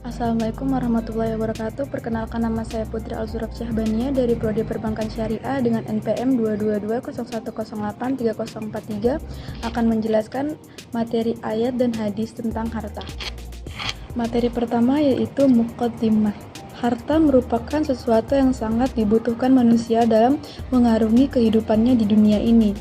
Assalamualaikum warahmatullahi wabarakatuh. Perkenalkan, nama saya Putri Alzuraf Syahbania dari Prodi Perbankan Syariah dengan NPM 22201083043 akan menjelaskan materi ayat dan hadis tentang harta. Materi pertama yaitu muqaddimah. Harta merupakan sesuatu yang sangat dibutuhkan manusia dalam mengarungi kehidupannya di dunia ini.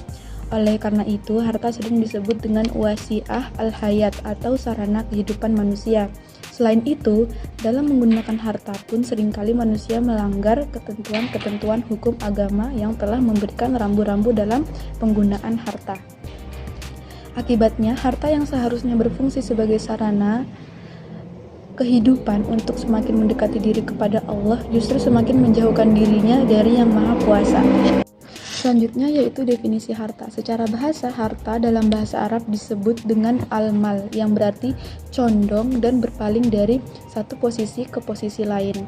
Oleh karena itu, harta sering disebut dengan wasi'ah al-hayat atau sarana kehidupan manusia. Selain itu, dalam menggunakan harta pun seringkali manusia melanggar ketentuan-ketentuan hukum agama yang telah memberikan rambu-rambu dalam penggunaan harta. Akibatnya, harta yang seharusnya berfungsi sebagai sarana kehidupan untuk semakin mendekati diri kepada Allah justru semakin menjauhkan dirinya dari Yang Maha Kuasa. Selanjutnya yaitu definisi harta. Secara bahasa, harta dalam bahasa Arab disebut dengan al-mal, yang berarti condong dan berpaling dari satu posisi ke posisi lain.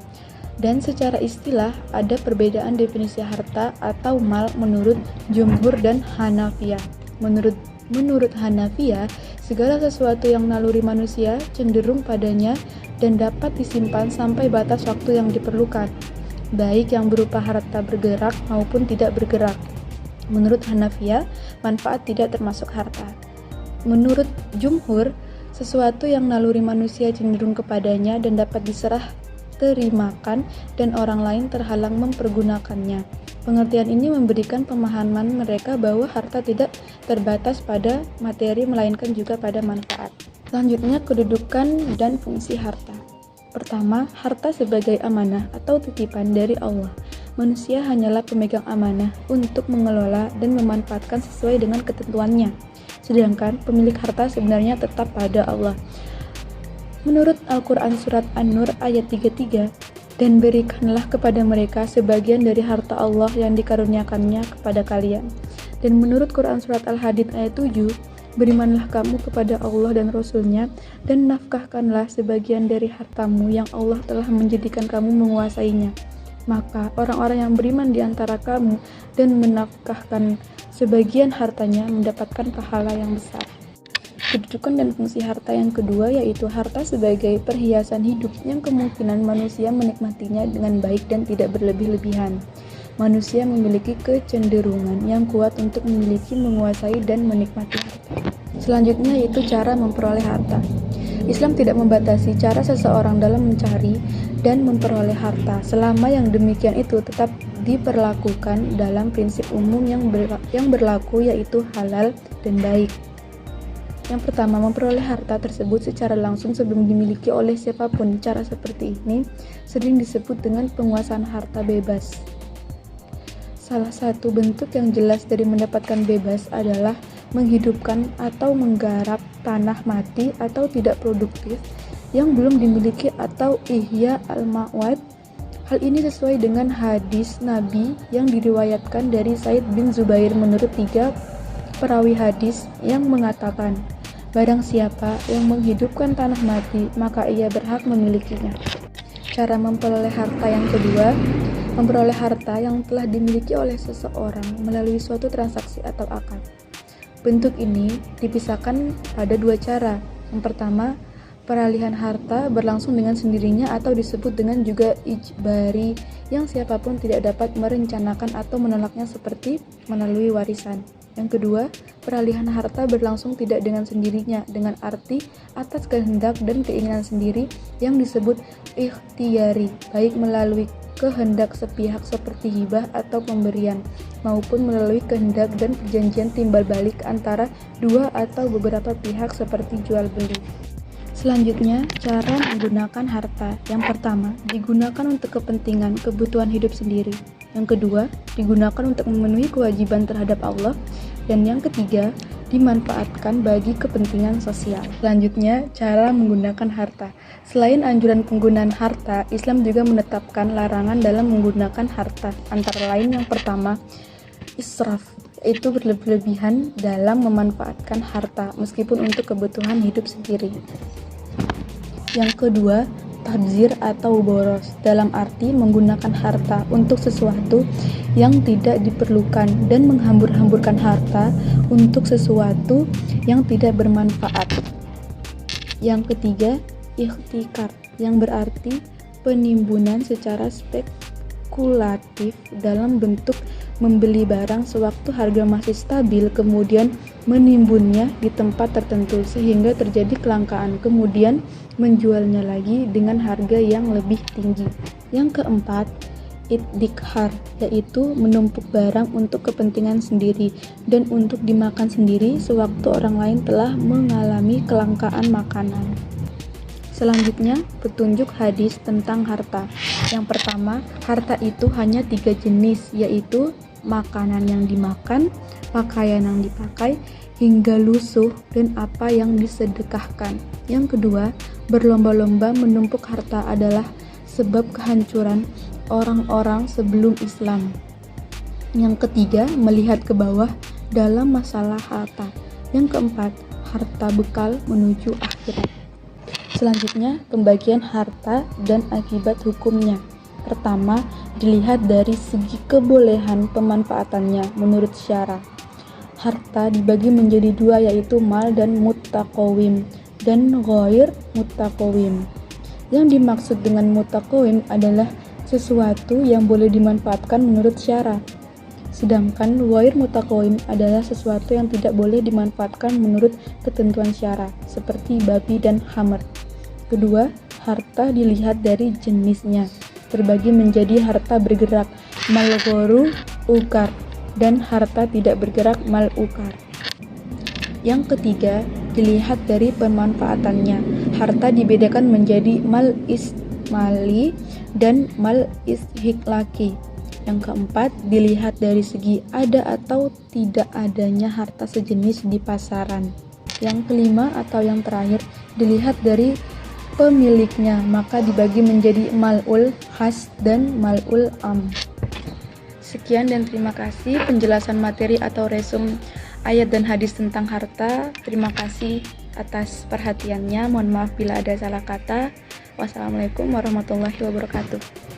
Dan secara istilah, ada perbedaan definisi harta atau mal menurut Jumhur dan Hanafiyah. Menurut Hanafiyah, segala sesuatu yang naluri manusia cenderung padanya dan dapat disimpan sampai batas waktu yang diperlukan, baik yang berupa harta bergerak maupun tidak bergerak. Menurut Hanafiyah, manfaat tidak termasuk harta. Menurut Jumhur, sesuatu yang naluri manusia cenderung kepadanya dan dapat diserah terimakan dan orang lain terhalang mempergunakannya. Pengertian ini memberikan pemahaman mereka bahwa harta tidak terbatas pada materi melainkan juga pada manfaat. Selanjutnya, kedudukan dan fungsi harta. Pertama, harta sebagai amanah atau titipan dari Allah. Manusia hanyalah pemegang amanah untuk mengelola dan memanfaatkan sesuai dengan ketentuannya. Sedangkan pemilik harta sebenarnya tetap pada Allah. Menurut Al-Quran Surat An-Nur ayat 33, dan berikanlah kepada mereka sebagian dari harta Allah yang dikaruniakannya kepada kalian. Dan menurut Quran Surat Al-Hadid ayat 7, berimanlah kamu kepada Allah dan Rasul-Nya, dan nafkahkanlah sebagian dari hartamu yang Allah telah menjadikan kamu menguasainya. Maka orang-orang yang beriman di antara kamu dan menafkahkan sebagian hartanya mendapatkan pahala yang besar. Kedudukan dan fungsi harta yang kedua yaitu harta sebagai perhiasan hidup yang kemungkinan manusia menikmatinya dengan baik dan tidak berlebih-lebihan. Manusia memiliki kecenderungan yang kuat untuk memiliki, menguasai, dan menikmati harta. Selanjutnya yaitu cara memperoleh harta. Islam tidak membatasi cara seseorang dalam mencari dan memperoleh harta, selama yang demikian itu tetap diperlakukan dalam prinsip umum yang berlaku yaitu halal dan baik. Yang pertama, memperoleh harta tersebut secara langsung sebelum dimiliki oleh siapapun. Cara seperti ini sering disebut dengan penguasaan harta bebas. Salah satu bentuk yang jelas dari mendapatkan bebas adalah menghidupkan atau menggarap tanah mati atau tidak produktif yang belum dimiliki atau ihya al-ma'wad. Hal ini sesuai dengan hadis Nabi yang diriwayatkan dari Said bin Zubair menurut 3 perawi hadis yang mengatakan, barang siapa yang menghidupkan tanah mati, maka ia berhak memilikinya. Cara memperoleh harta yang kedua, memperoleh harta yang telah dimiliki oleh seseorang melalui suatu transaksi atau akad. Bentuk ini dipisahkan pada 2 cara. Yang pertama, peralihan harta berlangsung dengan sendirinya atau disebut dengan juga ijbari, yang siapapun tidak dapat merencanakan atau menolaknya seperti melalui warisan. Yang kedua, peralihan harta berlangsung tidak dengan sendirinya, dengan arti atas kehendak dan keinginan sendiri yang disebut ikhtiyari, baik melalui kehendak sepihak seperti hibah atau pemberian, maupun melalui kehendak dan perjanjian timbal balik antara 2 atau beberapa pihak seperti jual beli. Selanjutnya, cara menggunakan harta. Yang pertama, digunakan untuk kepentingan kebutuhan hidup sendiri. Yang kedua, digunakan untuk memenuhi kewajiban terhadap Allah. Dan yang ketiga, dimanfaatkan bagi kepentingan sosial. Selanjutnya, cara menggunakan harta. Selain anjuran penggunaan harta, Islam juga menetapkan larangan dalam menggunakan harta. Antara lain yang pertama, israf, yaitu berlebihan dalam memanfaatkan harta meskipun untuk kebutuhan hidup sendiri. Yang kedua, tabzir atau boros, dalam arti menggunakan harta untuk sesuatu yang tidak diperlukan dan menghambur-hamburkan harta untuk sesuatu yang tidak bermanfaat. Yang ketiga, ihtikar, yang berarti penimbunan secara spekulatif dalam bentuk membeli barang sewaktu harga masih stabil, kemudian menimbunnya di tempat tertentu sehingga terjadi kelangkaan, kemudian menjualnya lagi dengan harga yang lebih tinggi. Yang keempat, iddikhar, yaitu menumpuk barang untuk kepentingan sendiri dan untuk dimakan sendiri sewaktu orang lain telah mengalami kelangkaan makanan. Selanjutnya, petunjuk hadis tentang harta. Yang pertama, harta itu hanya 3 jenis, yaitu makanan yang dimakan, pakaian yang dipakai, hingga lusuh dan apa yang disedekahkan. Yang kedua, berlomba-lomba menumpuk harta adalah sebab kehancuran orang-orang sebelum Islam. Yang ketiga, melihat ke bawah dalam masalah harta. Yang keempat, harta bekal menuju akhirat. Selanjutnya, pembagian harta dan akibat hukumnya. Pertama, dilihat dari segi kebolehan pemanfaatannya menurut syara. Harta dibagi menjadi 2, yaitu mal dan muttaqawim dan ghair muttaqawim. Yang dimaksud dengan muttaqawim adalah sesuatu yang boleh dimanfaatkan menurut syara. Sedangkan ghair muttaqawim adalah sesuatu yang tidak boleh dimanfaatkan menurut ketentuan syara, seperti babi dan khamr. Kedua, harta dilihat dari jenisnya. Terbagi menjadi harta bergerak, mal gharu ukar, dan harta tidak bergerak, mal ukar. Yang ketiga, dilihat dari pemanfaatannya. Harta dibedakan menjadi mal ismali dan mal ishiklaki. Yang keempat, dilihat dari segi ada atau tidak adanya harta sejenis di pasaran. Yang kelima atau yang terakhir, dilihat dari pemiliknya, maka dibagi menjadi mal'ul khas dan mal'ul am. Sekian dan terima kasih penjelasan materi atau resum ayat dan hadis tentang harta. Terima kasih atas perhatiannya. Mohon maaf bila ada salah kata. Wassalamualaikum warahmatullahi wabarakatuh.